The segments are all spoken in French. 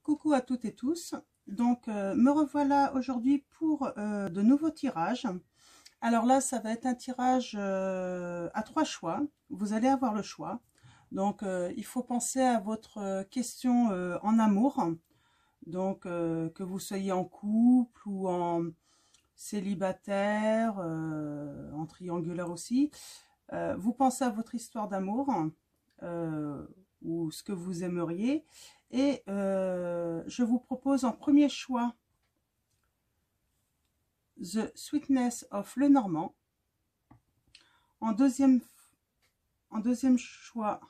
Coucou à toutes et tous. Donc me revoilà aujourd'hui pour de nouveaux tirages. Alors là, ça va être un tirage à 3 choix. Vous allez avoir le choix. Donc il faut penser à votre question en amour. Donc que vous soyez en couple ou en célibataire, en triangulaire aussi. Vous pensez à votre histoire d'amour ou ce que vous aimeriez. Et je vous propose en premier choix The Sweetness of Lenormand. En deuxième choix,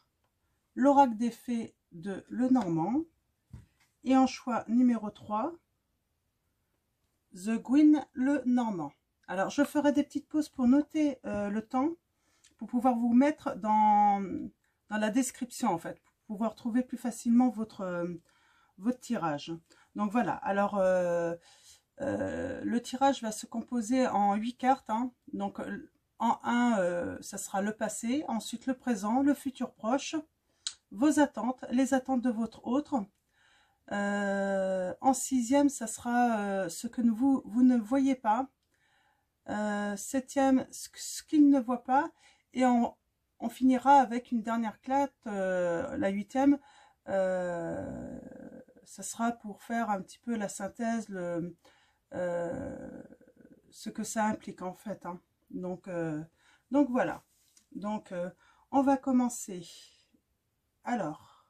L'Oracle des Fées de Lenormand. Et en choix numéro 3, The Gwyn Lenormand. Alors, je ferai des petites pauses pour noter le temps, pour pouvoir vous mettre dans la description, en fait, pour pouvoir trouver plus facilement votre tirage. Donc voilà, alors le tirage va se composer en 8 cartes. Hein. Donc en 1, ça sera le passé, ensuite le présent, le futur proche, vos attentes, les attentes de votre autre. En 6e, ça sera ce que vous ne voyez pas. 7e, ce qu'il ne voit pas. Et on finira avec une dernière carte, la 8e. Ça sera pour faire un petit peu la synthèse, ce que ça implique en fait. Hein. Donc voilà. Donc on va commencer. Alors,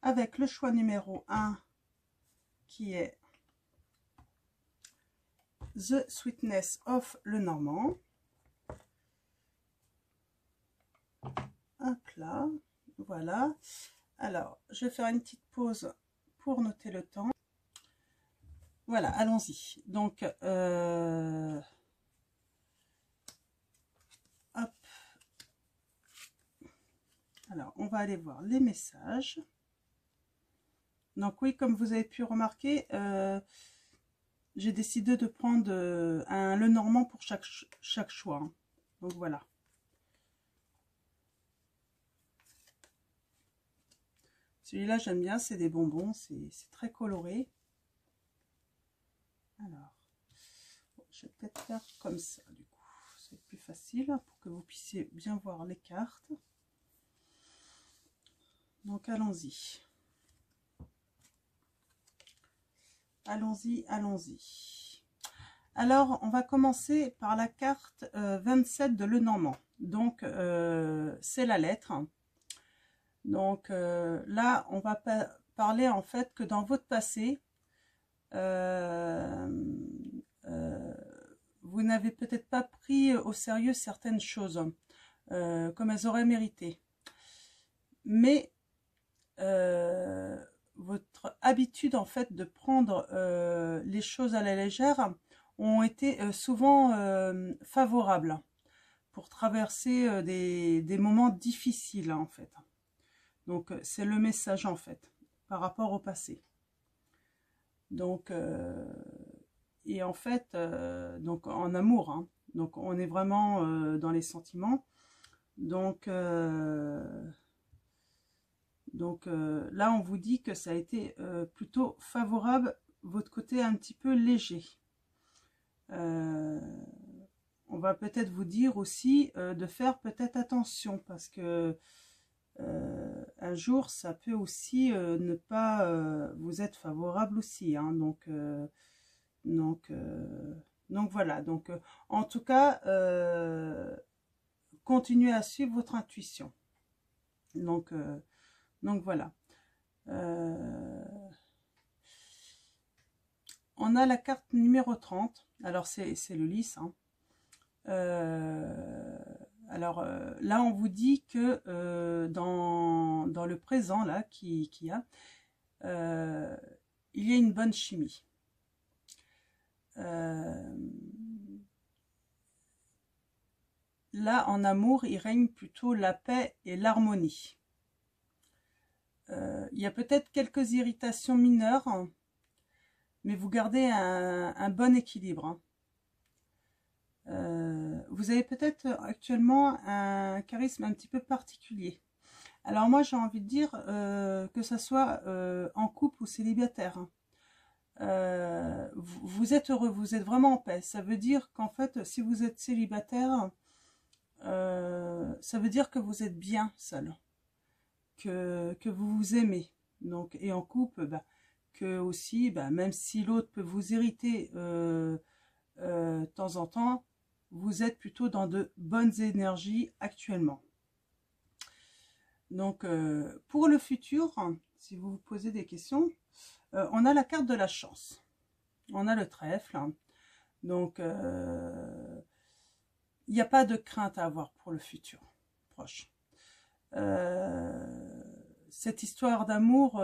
avec le choix numéro 1 qui est The Sweetness of Lenormand. Hop là, voilà. Alors, je vais faire une petite pause pour noter le temps. Voilà, allons-y. Donc, hop. Alors, on va aller voir les messages. Donc oui, comme vous avez pu remarquer, j'ai décidé de prendre un Lenormand pour chaque choix. Hein. Donc voilà. Celui-là, j'aime bien, c'est des bonbons, c'est très coloré. Alors, je vais peut-être faire comme ça, du coup. C'est plus facile pour que vous puissiez bien voir les cartes. Donc, allons-y. Allons-y, allons-y. Alors, on va commencer par la carte 27 de Lenormand. Donc, c'est la lettre. Donc, là, on va parler en fait que dans votre passé, vous n'avez peut-être pas pris au sérieux certaines choses comme elles auraient mérité. Mais votre habitude en fait de prendre les choses à la légère ont été souvent favorables pour traverser des moments difficiles en fait. Donc c'est le message en fait par rapport au passé. Donc et en fait donc en amour, hein. Donc on est vraiment dans les sentiments. Donc là, on vous dit que ça a été plutôt favorable, votre côté un petit peu léger. On va peut-être vous dire aussi de faire peut-être attention, parce que un jour, ça peut aussi ne pas vous être favorable aussi. Hein, donc voilà. Donc, en tout cas, continuez à suivre votre intuition. Donc voilà. On a la carte numéro 30. Alors c'est le lys. Hein. Alors là on vous dit que dans le présent là il y a une bonne chimie. Là en amour il règne plutôt la paix et l'harmonie. Il y a peut-être quelques irritations mineures, mais vous gardez un bon équilibre. Hein. Vous avez peut-être actuellement un charisme un petit peu particulier. Alors moi, j'ai envie de dire que ça soit en couple ou célibataire, hein. Vous êtes heureux, vous êtes vraiment en paix. Ça veut dire qu'en fait, si vous êtes célibataire, ça veut dire que vous êtes bien seul, que vous vous aimez. Donc, et en couple, bah, que aussi, bah, même si l'autre peut vous irriter de temps en temps, vous êtes plutôt dans de bonnes énergies actuellement. Donc, pour le futur, si vous vous posez des questions, on a la carte de la chance. On a le trèfle. Donc, il n'y a pas de crainte à avoir pour le futur proche. Cette histoire d'amour,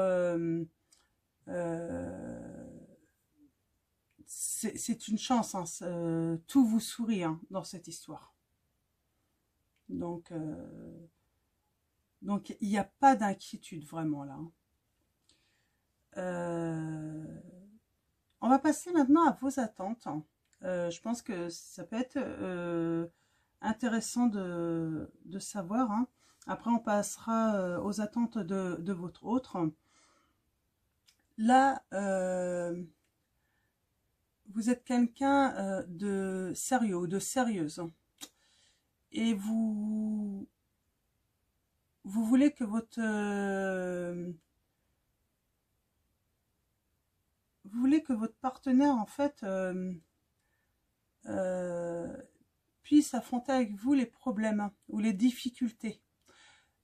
c'est une chance, hein, tout vous sourit, hein, dans cette histoire. Donc, il n'y a pas d'inquiétude vraiment là. On va passer maintenant à vos attentes. Je pense que ça peut être intéressant de savoir, hein. Après, on passera aux attentes de votre autre. Là, vous êtes quelqu'un de sérieux ou de sérieuse. Et vous voulez que vous voulez que votre partenaire, en fait, puisse affronter avec vous les problèmes ou les difficultés,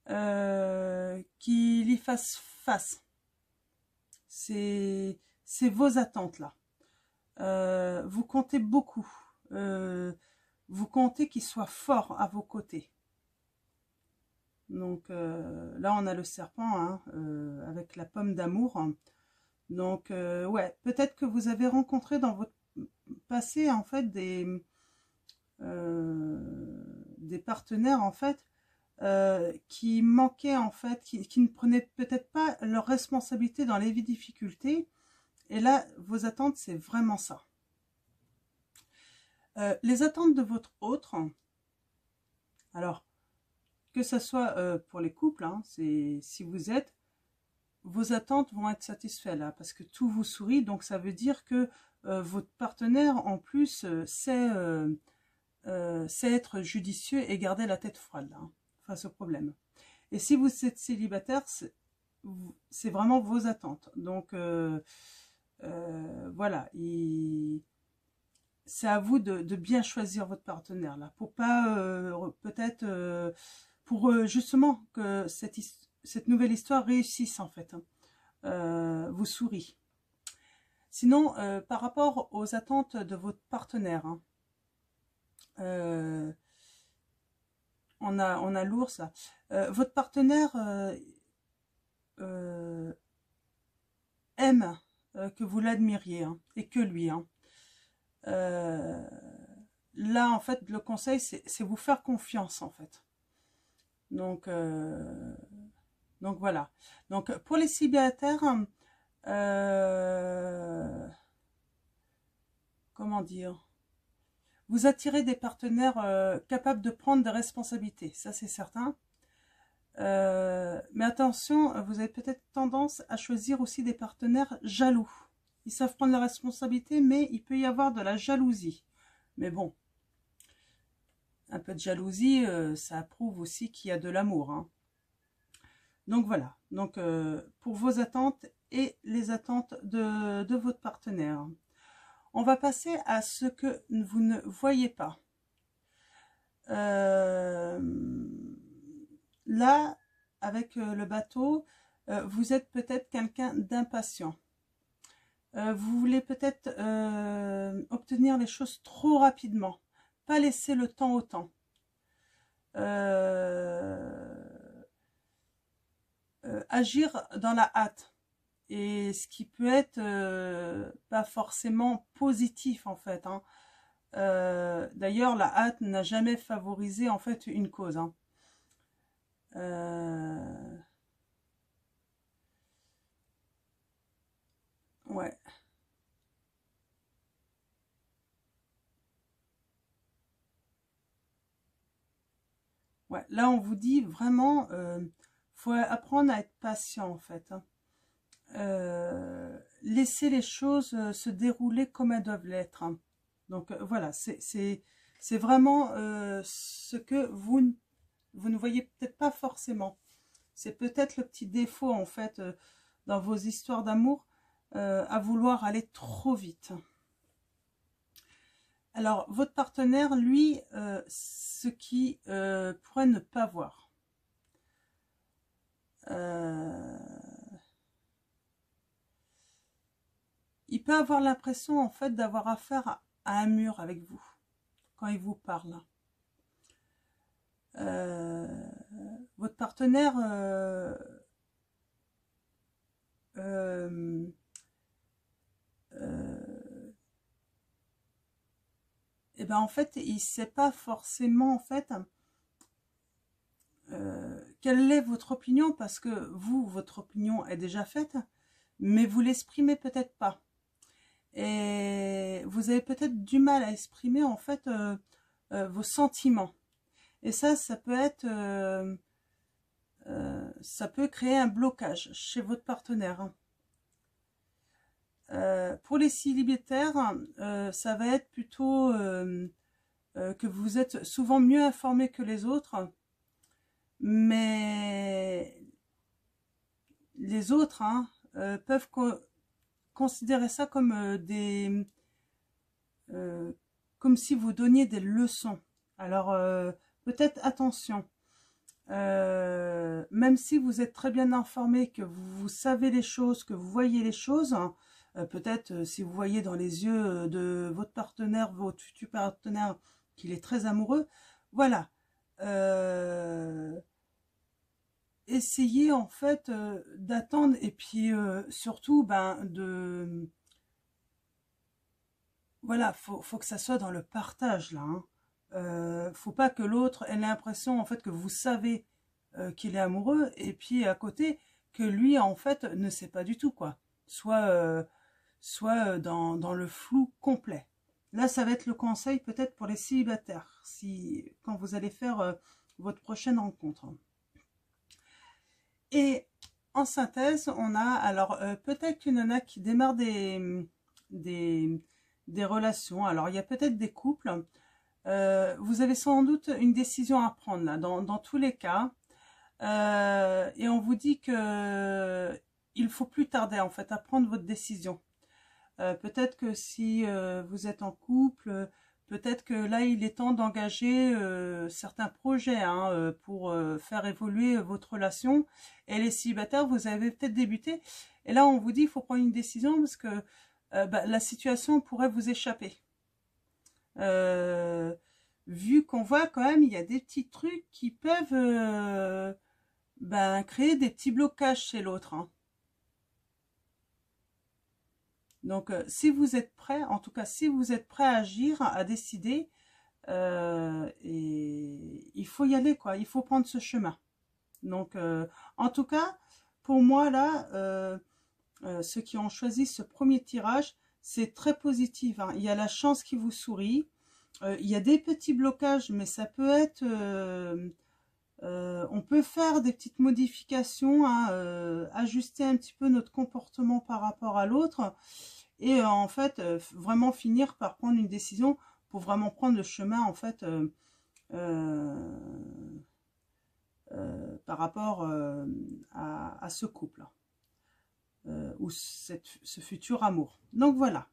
qu'il y fasse face. C'est vos attentes là. Vous comptez beaucoup. Vous comptez qu'il soit fort à vos côtés. Donc là, on a le serpent, hein, avec la pomme d'amour. Donc ouais, peut-être que vous avez rencontré dans votre passé en fait des partenaires en fait qui manquaient en fait, qui ne prenaient peut-être pas leurs responsabilités dans les difficultés. Et là, vos attentes, c'est vraiment ça. Les attentes de votre autre, alors que ce soit pour les couples, hein, si vous êtes, vos attentes vont être satisfaites là, parce que tout vous sourit, donc ça veut dire que votre partenaire en plus sait être judicieux et garder la tête froide là, hein, face au problème. Et si vous êtes célibataire, c'est vraiment vos attentes. Donc voilà, c'est à vous de bien choisir votre partenaire là, pour pas peut-être pour justement que cette nouvelle histoire réussisse en fait, hein, vous sourit. Sinon, par rapport aux attentes de votre partenaire, hein, on a l'ours là. Votre partenaire aime que vous l'admiriez, hein, et que lui, hein. Là, en fait, le conseil, c'est vous faire confiance, en fait. Donc voilà. Donc, pour les célibataires, comment dire, vous attirez des partenaires capables de prendre des responsabilités, ça c'est certain. Mais attention, vous avez peut-être tendance à choisir aussi des partenaires jaloux. Ils savent prendre la responsabilité, mais il peut y avoir de la jalousie. Mais bon, un peu de jalousie, ça prouve aussi qu'il y a de l'amour, hein. Donc voilà, donc pour vos attentes et les attentes de votre partenaire. On va passer à ce que vous ne voyez pas. Là, avec le bateau, vous êtes peut-être quelqu'un d'impatient. Vous voulez peut-être obtenir les choses trop rapidement, pas laisser le temps au temps. Agir dans la hâte, et ce qui peut être pas forcément positif en fait, hein. D'ailleurs, la hâte n'a jamais favorisé en fait une cause, hein. Ouais. Ouais, là on vous dit vraiment, faut apprendre à être patient en fait. Hein. Laisser les choses se dérouler comme elles doivent l'être. Hein. Donc voilà, c'est vraiment ce que vous ne voyez peut-être pas forcément. C'est peut-être le petit défaut en fait dans vos histoires d'amour, à vouloir aller trop vite. Alors votre partenaire, lui, ce qui pourrait ne pas voir. Il peut avoir l'impression en fait d'avoir affaire à un mur avec vous quand il vous parle. Votre partenaire et ben en fait il sait pas forcément en fait quelle est votre opinion, parce que vous, votre opinion est déjà faite, mais vous l'exprimez peut-être pas. Et vous avez peut-être du mal à exprimer en fait vos sentiments. Et ça peut être, ça peut créer un blocage chez votre partenaire. Pour les célibataires, ça va être plutôt que vous êtes souvent mieux informés que les autres, mais les autres peuvent considérer ça comme comme si vous donniez des leçons. Alors peut-être attention, même si vous êtes très bien informé, que vous savez les choses, que vous voyez les choses, peut-être si vous voyez dans les yeux de votre partenaire, votre futur partenaire, qu'il est très amoureux, voilà. Essayez en fait d'attendre, et puis surtout voilà, faut que ça soit dans le partage là. Hein. Faut pas que l'autre ait l'impression en fait que vous savez qu'il est amoureux, et puis à côté que lui en fait ne sait pas du tout quoi. Soit dans le flou complet. Là, ça va être le conseil peut-être pour les célibataires, quand vous allez faire votre prochaine rencontre. Et en synthèse, on a alors peut-être une nana qui démarre des relations. Alors il y a peut-être des couples. Vous avez sans doute une décision à prendre là, dans tous les cas. Et on vous dit que il faut plus tarder en fait à prendre votre décision. Peut-être que si vous êtes en couple, peut-être que là il est temps d'engager certains projets pour faire évoluer votre relation. Et les célibataires, vous avez peut-être débuté, et là on vous dit il faut prendre une décision parce que la situation pourrait vous échapper. Vu qu'on voit quand même, il y a des petits trucs qui peuvent créer des petits blocages chez l'autre. Hein. Donc, si vous êtes prêt, en tout cas, si vous êtes prêt à agir, à décider, et il faut y aller, quoi. Il faut prendre ce chemin. Donc, en tout cas, pour moi, là, ceux qui ont choisi ce premier tirage, c'est très positif. Hein. Il y a la chance qui vous sourit. Il y a des petits blocages, mais ça peut être... on peut faire des petites modifications, ajuster un petit peu notre comportement par rapport à l'autre, et en fait vraiment finir par prendre une décision pour vraiment prendre le chemin en fait par rapport à ce couple ou ce futur amour. Donc voilà.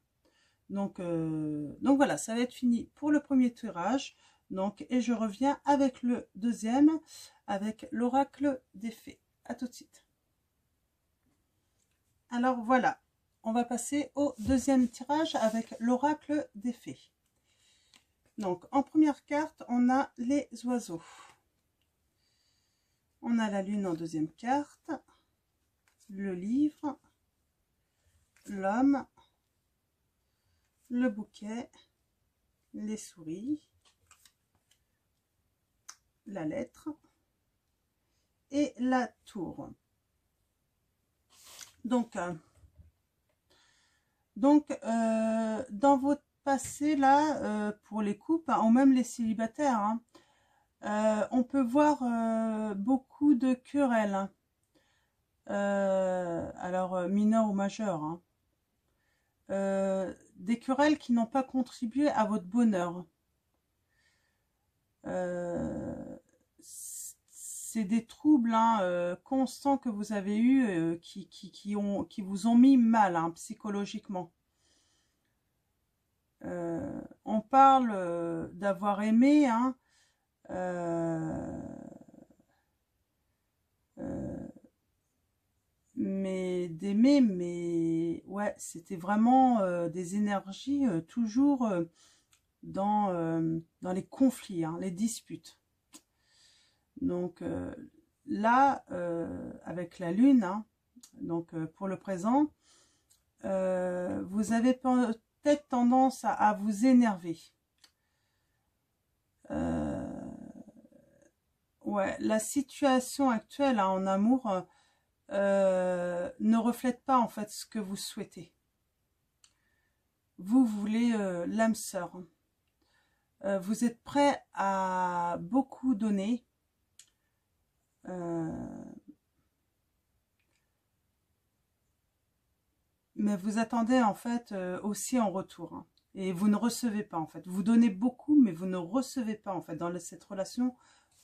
Donc voilà, ça va être fini pour le premier tirage. Donc, et je reviens avec le deuxième, avec l'oracle des fées. À tout de suite. Alors voilà, on va passer au deuxième tirage avec l'oracle des fées. Donc, en première carte, on a les oiseaux. On a la lune en deuxième carte, le livre, l'homme, le bouquet, les souris, la lettre et la tour. Donc dans votre passé là, pour les couples, ou même les célibataires, on peut voir beaucoup de querelles. alors mineur ou majeur, hein. Des querelles qui n'ont pas contribué à votre bonheur. C'est des troubles, hein, constants que vous avez eus, qui vous ont mis mal, hein, psychologiquement. On parle d'avoir aimé, hein, mais d'aimer, mais ouais, c'était vraiment des énergies toujours dans les conflits, hein, les disputes. Donc là, avec la lune, hein, donc pour le présent, vous avez peut-être tendance à vous énerver. Ouais, la situation actuelle, hein, en amour ne reflète pas en fait ce que vous souhaitez. Vous voulez l'âme sœur. Vous êtes prêt à beaucoup donner. Mais vous attendez en fait aussi en retour, hein. Et vous ne recevez pas en fait. Vous donnez beaucoup, mais vous ne recevez pas en fait dans cette relation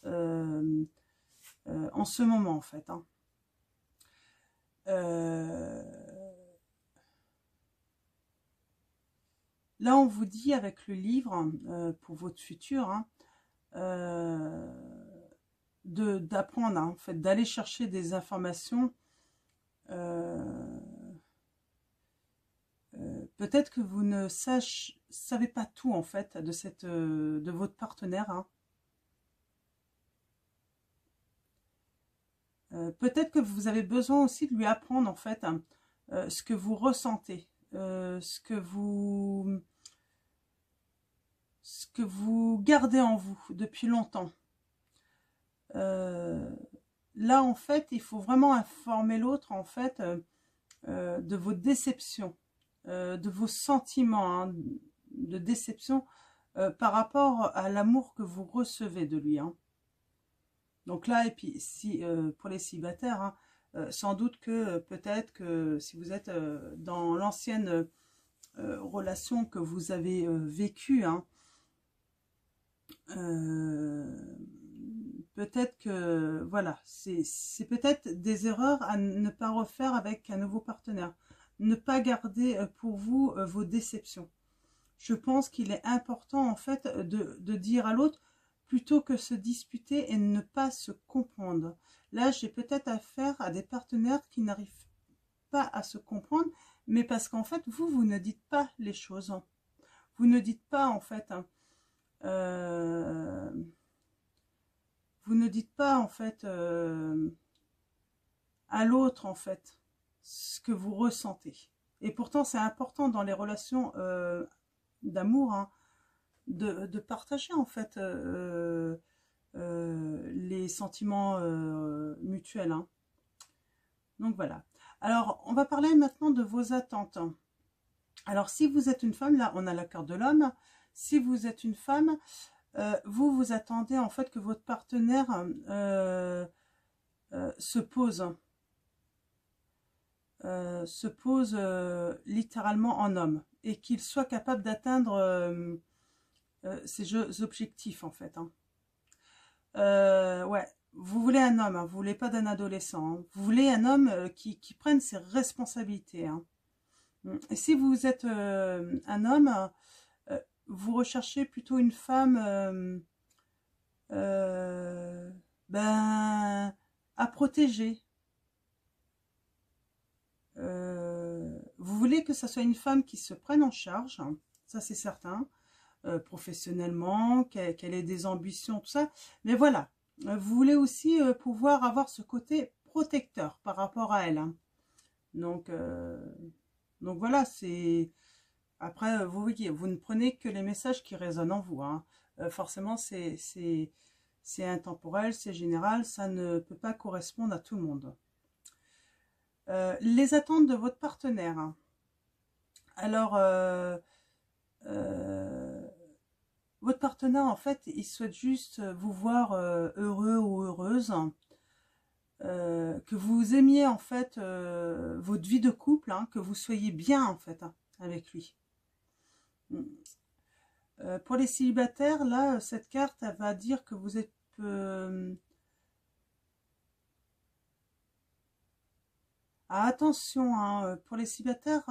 en ce moment en fait, hein. Là, on vous dit avec le livre, pour votre futur, hein, d'apprendre, hein, en fait, d'aller chercher des informations. Peut-être que vous ne savez pas tout, en fait, de votre partenaire, hein. Peut-être que vous avez besoin aussi de lui apprendre, en fait, hein, ce que vous ressentez, ce que vous gardez en vous depuis longtemps. Là, en fait, il faut vraiment informer l'autre, en fait, de vos déceptions, de vos sentiments, hein, de déception par rapport à l'amour que vous recevez de lui, hein. Donc là, et puis si pour les célibataires, hein, sans doute que peut-être que si vous êtes dans l'ancienne relation que vous avez vécue, hein, peut-être que voilà, c'est peut-être des erreurs à ne pas refaire avec un nouveau partenaire. Ne pas garder pour vous vos déceptions. Je pense qu'il est important en fait de dire à l'autre, plutôt que se disputer et ne pas se comprendre. Là, j'ai peut-être affaire à des partenaires qui n'arrivent pas à se comprendre, mais parce qu'en fait, vous ne dites pas les choses. Vous ne dites pas en fait, hein, vous ne dites pas en fait à l'autre en fait ce que vous ressentez. Et pourtant, c'est important dans les relations d'amour, hein, de partager en fait les sentiments mutuels, hein. Donc voilà. Alors, on va parler maintenant de vos attentes. Alors, si vous êtes une femme, là, on a la carte de l'homme. Si vous êtes une femme, vous attendez en fait que votre partenaire se pose littéralement en homme et qu'il soit capable d'atteindre ses objectifs en fait, hein. Ouais, vous voulez un homme, hein, vous voulez pas d'un adolescent, hein. Vous voulez un homme qui prenne ses responsabilités, hein. Et si vous êtes un homme, vous recherchez plutôt une femme ben, à protéger. Vous voulez que ça soit une femme qui se prenne en charge, hein, ça c'est certain, professionnellement, qu'elle ait des ambitions, tout ça. Mais voilà, vous voulez aussi pouvoir avoir ce côté protecteur par rapport à elle, hein. Donc voilà, c'est... Après, vous voyez, vous ne prenez que les messages qui résonnent en vous, hein. Forcément, c'est intemporel, c'est général, ça ne peut pas correspondre à tout le monde. Les attentes de votre partenaire, hein. Alors, votre partenaire, en fait, il souhaite juste vous voir heureux ou heureuse. que vous aimiez en fait votre vie de couple, hein, que vous soyez bien en fait hein, avec lui. Pour les célibataires, là, cette carte, elle va dire que vous êtes... attention, hein, pour les célibataires,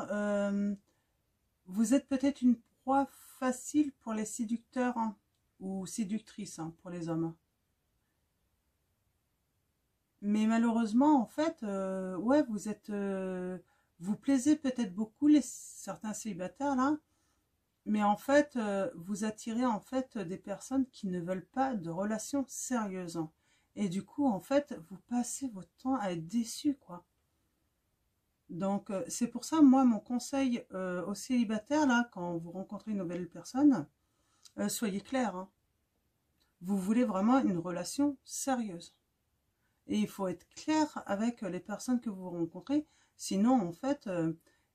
vous êtes peut-être une proie facile pour les séducteurs hein, ou séductrices hein, pour les hommes. Mais malheureusement, en fait, ouais, vous êtes... vous plaisez peut-être beaucoup certains célibataires, là, mais en fait, vous attirez en fait des personnes qui ne veulent pas de relations sérieuses. Et du coup, en fait, vous passez votre temps à être déçus, quoi. Donc, c'est pour ça, moi, mon conseil aux célibataires, là, quand vous rencontrez une nouvelle personne, soyez clair. Hein. Vous voulez vraiment une relation sérieuse. Et il faut être clair avec les personnes que vous rencontrez. Sinon, en fait,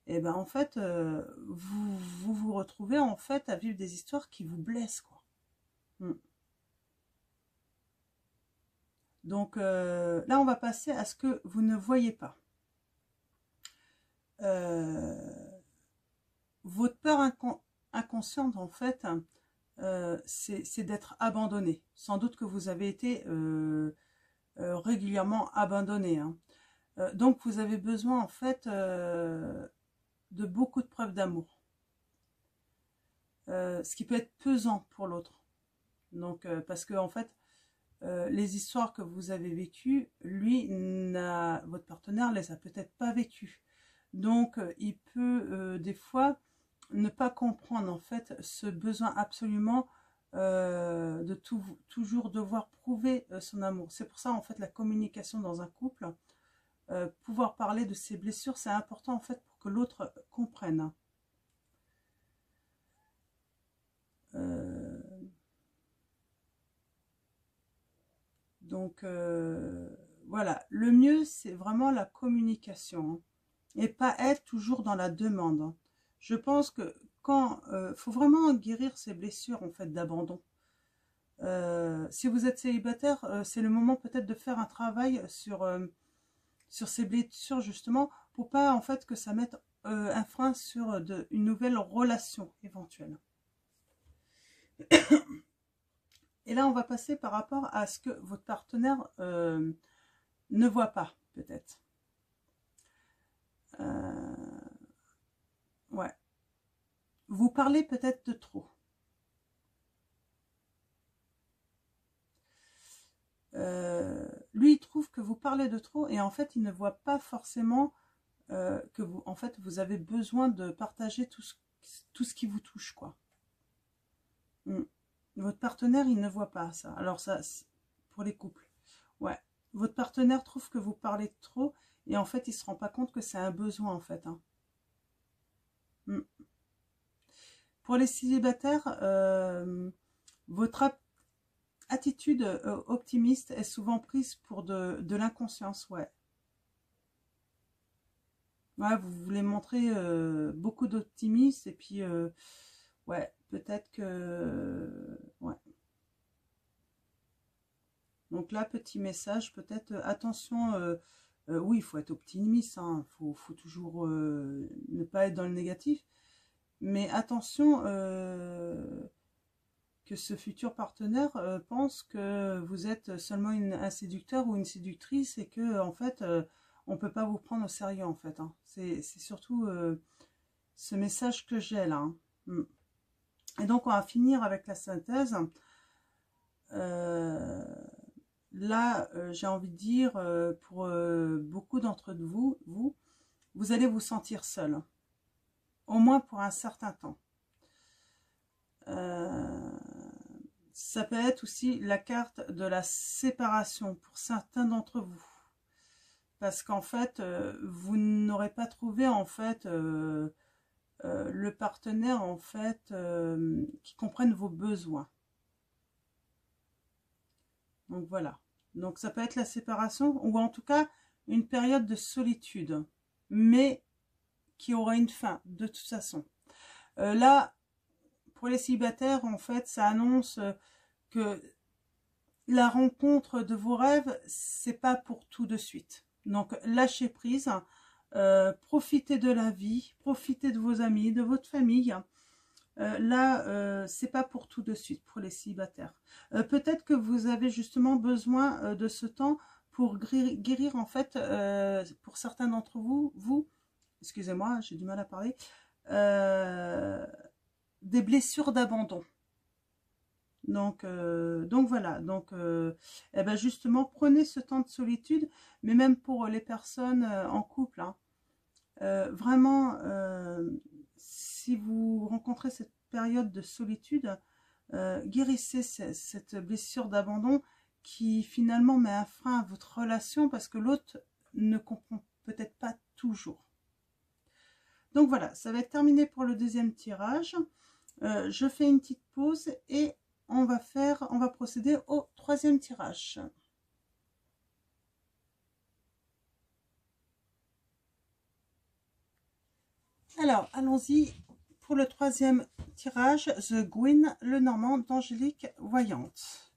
eh ben, en fait vous retrouvez en fait à vivre des histoires qui vous blessent. Quoi. Donc, là, on va passer à ce que vous ne voyez pas. Votre peur inconsciente, en fait, c'est d'être abandonné. Sans doute que vous avez été régulièrement abandonné. Hein. Donc, vous avez besoin, en fait, de beaucoup de preuves d'amour. Ce qui peut être pesant pour l'autre. Donc, parce que, en fait, les histoires que vous avez vécues, lui, votre partenaire les a peut-être pas vécues. Donc, il peut, des fois, ne pas comprendre, en fait, ce besoin absolument de toujours devoir prouver son amour. C'est pour ça, en fait, la communication dans un couple, pouvoir parler de ses blessures, c'est important, en fait, pour que l'autre comprenne. Donc, voilà. Le mieux, c'est vraiment la communication. Hein, et pas être toujours dans la demande. Hein. Je pense que quand... faut vraiment guérir ces blessures, en fait, d'abandon. Si vous êtes célibataire, c'est le moment peut-être de faire un travail sur ces blessures, justement, pour pas, en fait, que ça mette un frein sur une nouvelle relation éventuelle. Et là, on va passer par rapport à ce que votre partenaire ne voit pas, peut-être. Ouais. Vous parlez peut-être de trop. Lui, il trouve que vous parlez de trop et en fait, il ne voit pas forcément que vous, en fait, vous avez besoin de partager tout ce qui vous touche, quoi. Votre partenaire, il ne voit pas ça. Alors ça, pour les couples. Ouais. Votre partenaire trouve que vous parlez de trop et en fait, il se rend pas compte que c'est un besoin, en fait. Hein. Pour les célibataires, votre attitude optimiste est souvent prise pour de l'inconscience, ouais. Ouais, vous voulez montrer beaucoup d'optimisme et puis, ouais, peut-être que... ouais. Donc là, petit message, peut-être, attention, oui, il faut être optimiste, hein, faut toujours ne pas être dans le négatif, mais attention que ce futur partenaire pense que vous êtes seulement un séducteur ou une séductrice et que, en fait, on ne peut pas vous prendre au sérieux, en fait. Hein. C'est surtout ce message que j'ai là. Hein. Et donc, on va finir avec la synthèse. Là, j'ai envie de dire, pour beaucoup d'entre vous allez vous sentir seul. Au moins pour un certain temps. Ça peut être aussi la carte de la séparation pour certains d'entre vous. Parce qu'en fait, vous n'aurez pas trouvé en fait le partenaire en fait qui comprenne vos besoins. Donc voilà. Donc ça peut être la séparation ou en tout cas une période de solitude, mais qui aura une fin de toute façon. Là, pour les célibataires, en fait, ça annonce que la rencontre de vos rêves, c'est pas pour tout de suite. Donc, lâchez prise, profitez de la vie, profitez de vos amis, de votre famille. Là, c'est pas pour tout de suite, pour les célibataires. Peut-être que vous avez justement besoin de ce temps pour guérir, en fait, pour certains d'entre vous, excusez-moi, j'ai du mal à parler, des blessures d'abandon. Donc voilà, eh ben justement, prenez ce temps de solitude, mais même pour les personnes en couple, hein, vraiment, si vous rencontrez cette période de solitude, guérissez cette blessure d'abandon qui finalement met un frein à votre relation parce que l'autre ne comprend peut-être pas toujours. Donc voilà, ça va être terminé pour le deuxième tirage. Je fais une petite pause et on va procéder au troisième tirage. Alors, allons-y pour le troisième tirage, The Gwyn, le Normand d'Angélique Voyante.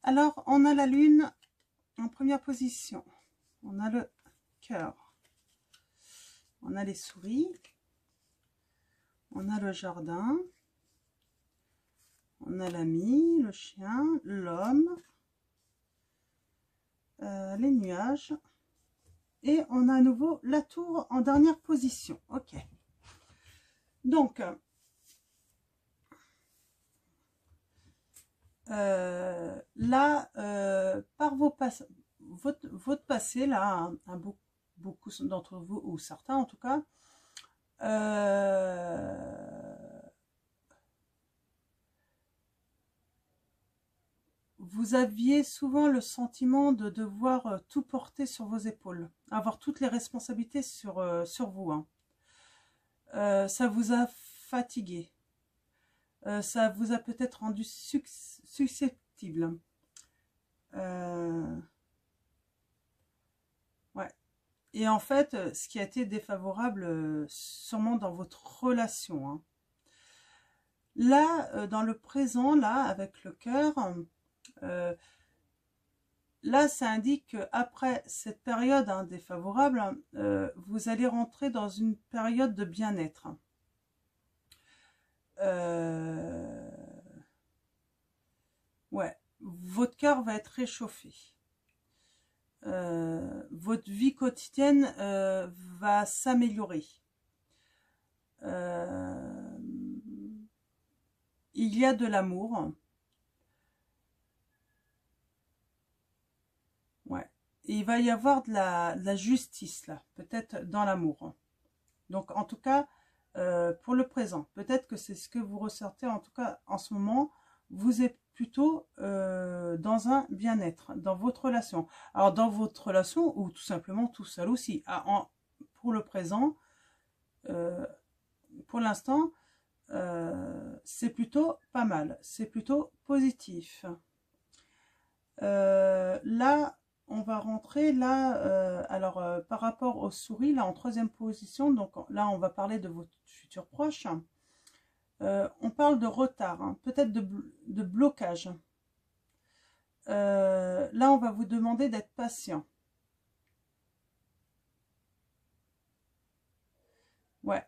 Alors, on a la lune en première position. On a le cœur. On a les souris. On a le jardin. On a l'ami, le chien, l'homme, les nuages. Et on a à nouveau la tour en dernière position. Ok. Donc, là, par votre passé, là, beaucoup d'entre vous, ou certains en tout cas, vous aviez souvent le sentiment de devoir tout porter sur vos épaules, avoir toutes les responsabilités sur vous. Hein. Ça vous a fatigué. Ça vous a peut-être rendu susceptible. Ouais. Et en fait, ce qui a été défavorable, sûrement dans votre relation. Hein. Là, dans le présent, là, avec le cœur, là, ça indique qu'après cette période hein, défavorable, vous allez rentrer dans une période de bien-être. Ouais, votre cœur va être réchauffé. Votre vie quotidienne va s'améliorer. Il y a de l'amour. Ouais. Et il va y avoir de la justice, là, peut-être dans l'amour. Donc, en tout cas, pour le présent, peut-être que c'est ce que vous ressortez, en tout cas, en ce moment, vous êtes plutôt dans un bien-être, dans votre relation. Alors, dans votre relation, ou tout simplement tout seul aussi. Pour le présent, pour l'instant, c'est plutôt pas mal. C'est plutôt positif. Là, on va rentrer là, par rapport aux souris, là en troisième position, donc là on va parler de votre futur proche. On parle de retard, hein, peut-être de blocage. Là on va vous demander d'être patient. Ouais.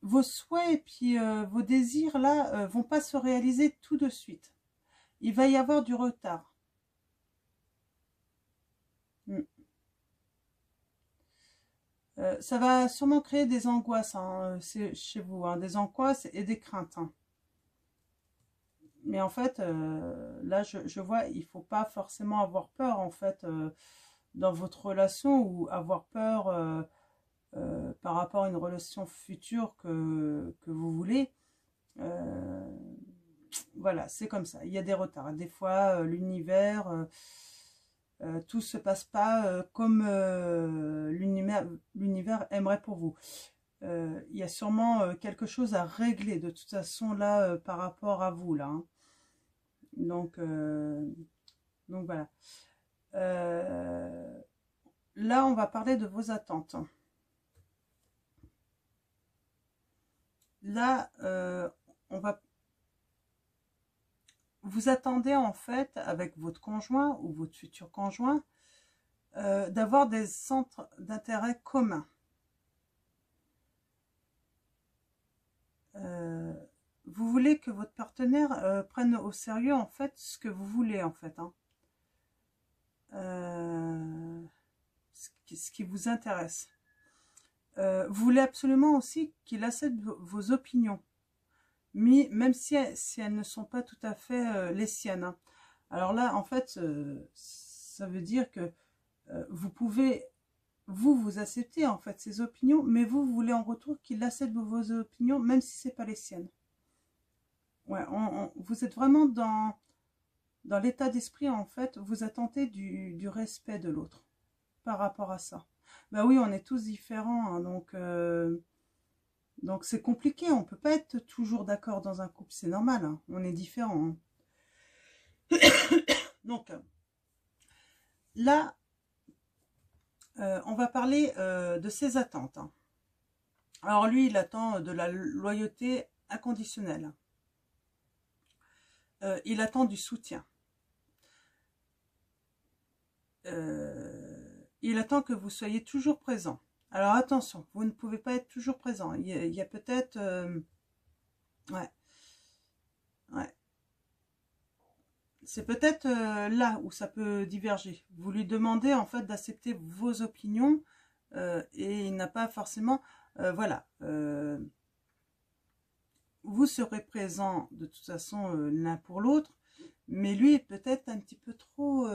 Vos souhaits et puis vos désirs là vont pas se réaliser tout de suite. Il va y avoir du retard. Ça va sûrement créer des angoisses hein, chez vous, hein, des angoisses et des craintes. Hein. Mais en fait, là, je vois, il ne faut pas forcément avoir peur, en fait, dans votre relation ou avoir peur par rapport à une relation future que vous voulez. Voilà, c'est comme ça. Il y a des retards. Des fois, l'univers... tout se passe pas comme l'univers aimerait pour vous. Il y a sûrement quelque chose à régler de toute façon là par rapport à vous là. Hein. Donc voilà. Là, on va parler de vos attentes. Là, on va... vous attendez en fait avec votre conjoint ou votre futur conjoint d'avoir des centres d'intérêt communs. Vous voulez que votre partenaire prenne au sérieux en fait ce que vous voulez en fait, hein. Ce qui vous intéresse. Vous voulez absolument aussi qu'il accepte vos opinions, mais même si elles ne sont pas tout à fait les siennes, hein. Alors là, en fait, ça veut dire que vous pouvez, vous acceptez en fait ses opinions, mais vous voulez en retour qu'il accepte vos opinions, même si c'est pas les siennes. Ouais, vous êtes vraiment dans l'état d'esprit, en fait, vous attendez du respect de l'autre par rapport à ça. Bah oui, on est tous différents, hein, donc c'est compliqué, on peut pas être toujours d'accord dans un couple, c'est normal, hein, on est différents, hein. Donc, là, on va parler de ses attentes, hein. Alors lui, il attend de la loyauté inconditionnelle. Il attend du soutien. Il attend que vous soyez toujours présent. Alors attention, vous ne pouvez pas être toujours présent. Il y a peut-être... ouais. C'est peut-être là où ça peut diverger. Vous lui demandez en fait d'accepter vos opinions et il n'a pas forcément... voilà. Vous serez présent de toute façon l'un pour l'autre, mais lui est peut-être un petit peu trop...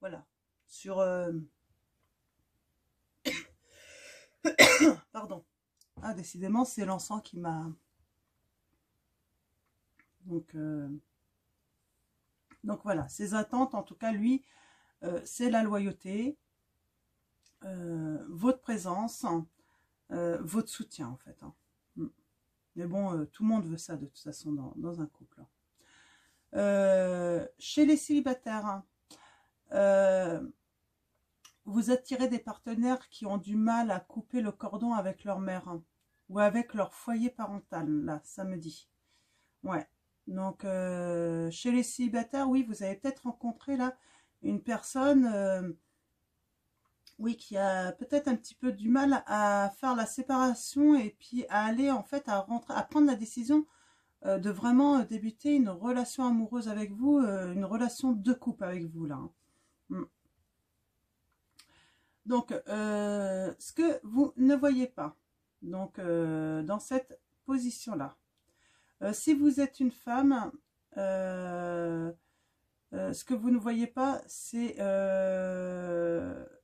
voilà. Sur... pardon. Ah, décidément, c'est l'encens qui m'a... Donc voilà, ses attentes, en tout cas, lui, c'est la loyauté, votre présence, votre soutien, en fait, hein. Mais bon, tout le monde veut ça, de toute façon, dans un couple. Chez les célibataires, hein, vous attirez des partenaires qui ont du mal à couper le cordon avec leur mère, hein, ou avec leur foyer parental, là, samedi. Ouais. Donc, chez les célibataires, oui, vous avez peut-être rencontré là une personne, oui, qui a peut-être un petit peu du mal à faire la séparation et puis à aller en fait à prendre la décision de vraiment débuter une relation amoureuse avec vous, une relation de couple avec vous là, hein. Donc, ce que vous ne voyez pas, donc dans cette position-là. Si vous êtes une femme, ce que vous ne voyez pas, c'est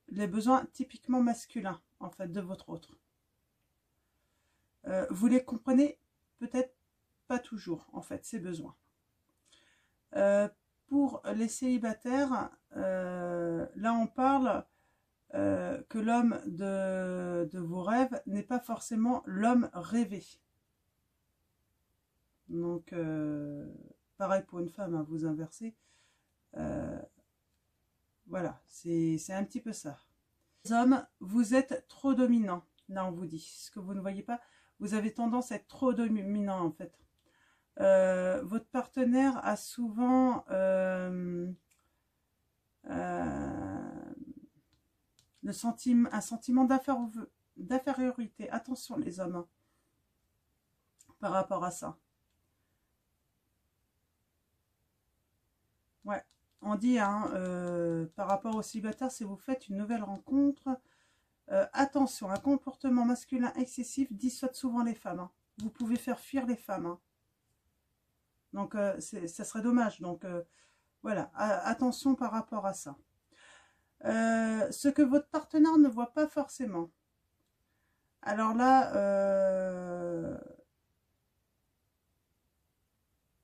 les besoins typiquement masculins, en fait, de votre autre. Vous les comprenez peut-être pas toujours, en fait, ces besoins. Pour les célibataires, là, on parle que l'homme de vos rêves n'est pas forcément l'homme rêvé. Donc, pareil pour une femme, hein, vous inversez. Voilà, c'est un petit peu ça. Les hommes, vous êtes trop dominants. Là, on vous dit, ce que vous ne voyez pas, vous avez tendance à être trop dominant, en fait. Votre partenaire a souvent un sentiment d'infériorité. Attention, les hommes, hein, par rapport à ça. Ouais, on dit, hein, par rapport aux célibataires, si vous faites une nouvelle rencontre, attention, un comportement masculin excessif dissuade souvent les femmes, hein. Vous pouvez faire fuir les femmes, hein. Donc, ça serait dommage. Donc, voilà, attention par rapport à ça. Ce que votre partenaire ne voit pas forcément. Alors là,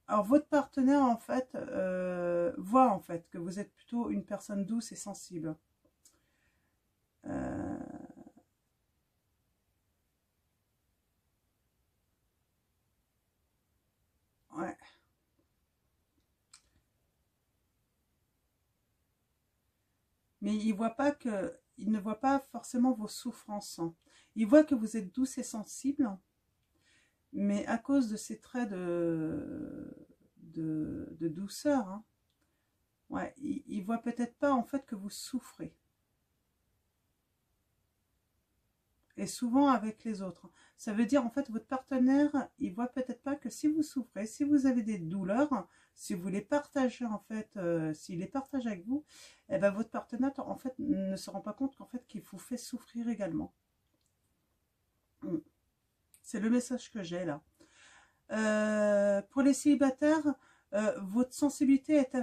alors votre partenaire en fait voit en fait que vous êtes plutôt une personne douce et sensible. Ouais. Mais il ne voit pas forcément vos souffrances. Il voit que vous êtes douce et sensible, mais à cause de ces traits de douceur, hein, ouais, il voit peut-être pas en fait que vous souffrez. Et souvent avec les autres. Ça veut dire en fait votre partenaire, il voit peut-être pas que si vous souffrez, si vous avez des douleurs, si vous les partagez en fait, s'il les partage avec vous, eh ben votre partenaire en fait ne se rend pas compte qu'en fait qu'il vous fait souffrir également. C'est le message que j'ai là. Pour les célibataires, votre sensibilité est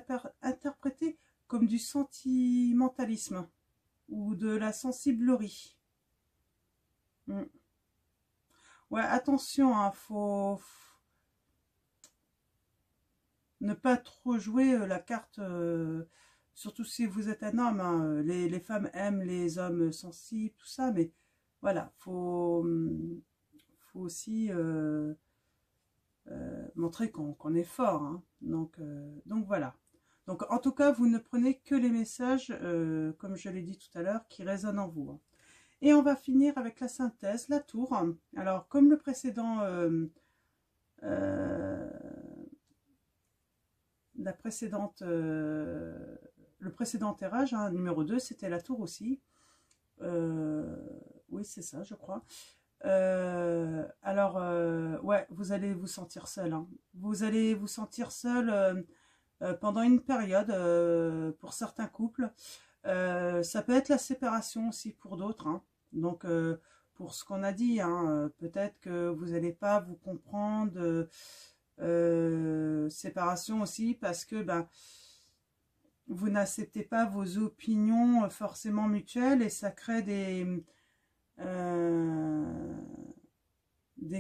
interprétée comme du sentimentalisme ou de la sensiblerie. Ouais, attention, hein, faut ne pas trop jouer la carte, surtout si vous êtes un homme, hein, les femmes aiment les hommes sensibles, tout ça, mais voilà, faut aussi montrer qu'on est fort, hein. Donc voilà. Donc en tout cas, vous ne prenez que les messages, comme je l'ai dit tout à l'heure, qui résonnent en vous, hein. Et on va finir avec la synthèse, la tour. Alors, comme le précédent, le précédent tirage, hein, numéro 2, c'était la tour aussi. Oui, c'est ça, je crois. Alors, ouais, vous allez vous sentir seul, hein. Vous allez vous sentir seul pendant une période, pour certains couples. Ça peut être la séparation aussi pour d'autres, hein. Donc, pour ce qu'on a dit, hein, peut-être que vous n'allez pas vous comprendre, séparation aussi, parce que ben, vous n'acceptez pas vos opinions forcément mutuelles et ça crée des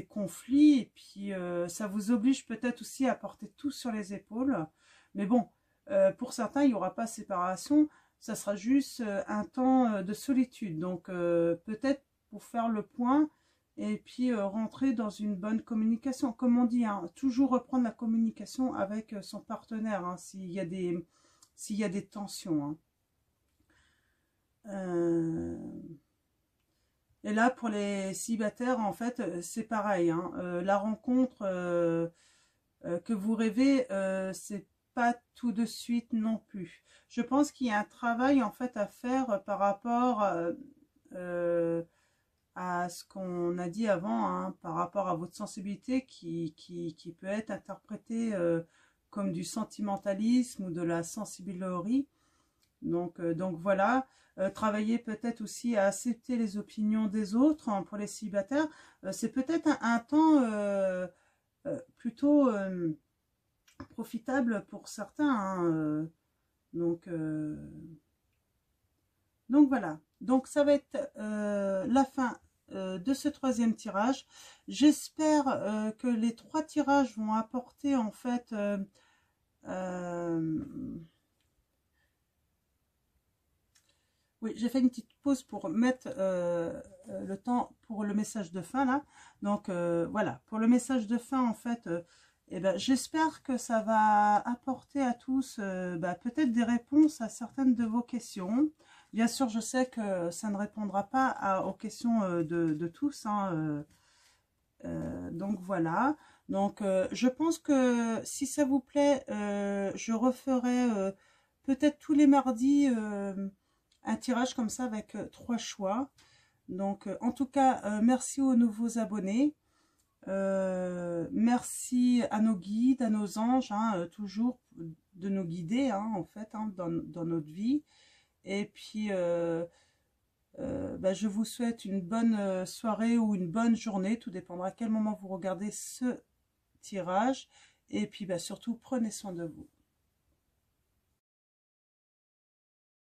conflits et puis ça vous oblige peut-être aussi à porter tout sur les épaules. Mais bon, pour certains, il n'y aura pas séparation. Ça sera juste un temps de solitude. Donc peut-être pour faire le point et puis rentrer dans une bonne communication. Comme on dit, hein, toujours reprendre la communication avec son partenaire, hein, s'il y a des tensions, hein. Et là, pour les célibataires, en fait, c'est pareil, hein. La rencontre que vous rêvez, c'est pas tout de suite non plus. Je pense qu'il y a un travail en fait à faire par rapport à ce qu'on a dit avant, hein, par rapport à votre sensibilité qui peut être interprétée comme du sentimentalisme ou de la sensiblerie. Donc voilà, travailler peut-être aussi à accepter les opinions des autres, hein, pour les célibataires. C'est peut-être un temps plutôt profitable pour certains, hein, donc voilà. Donc ça va être la fin de ce troisième tirage. J'espère que les 3 tirages vont apporter en fait oui, j'ai fait une petite pause pour mettre le temps pour le message de fin là. Donc voilà, pour le message de fin en fait, eh ben, j'espère que ça va apporter à tous peut-être des réponses à certaines de vos questions. Bien sûr, je sais que ça ne répondra pas aux questions de tous, hein, donc voilà. Donc je pense que si ça vous plaît, je referai peut-être tous les mardis un tirage comme ça avec 3 choix. Donc en tout cas, merci aux nouveaux abonnés. Merci à nos guides, à nos anges, hein, toujours de nous guider, hein, en fait, hein, dans notre vie. Et puis, je vous souhaite une bonne soirée ou une bonne journée, tout dépendra à quel moment vous regardez ce tirage. Et puis, surtout, prenez soin de vous.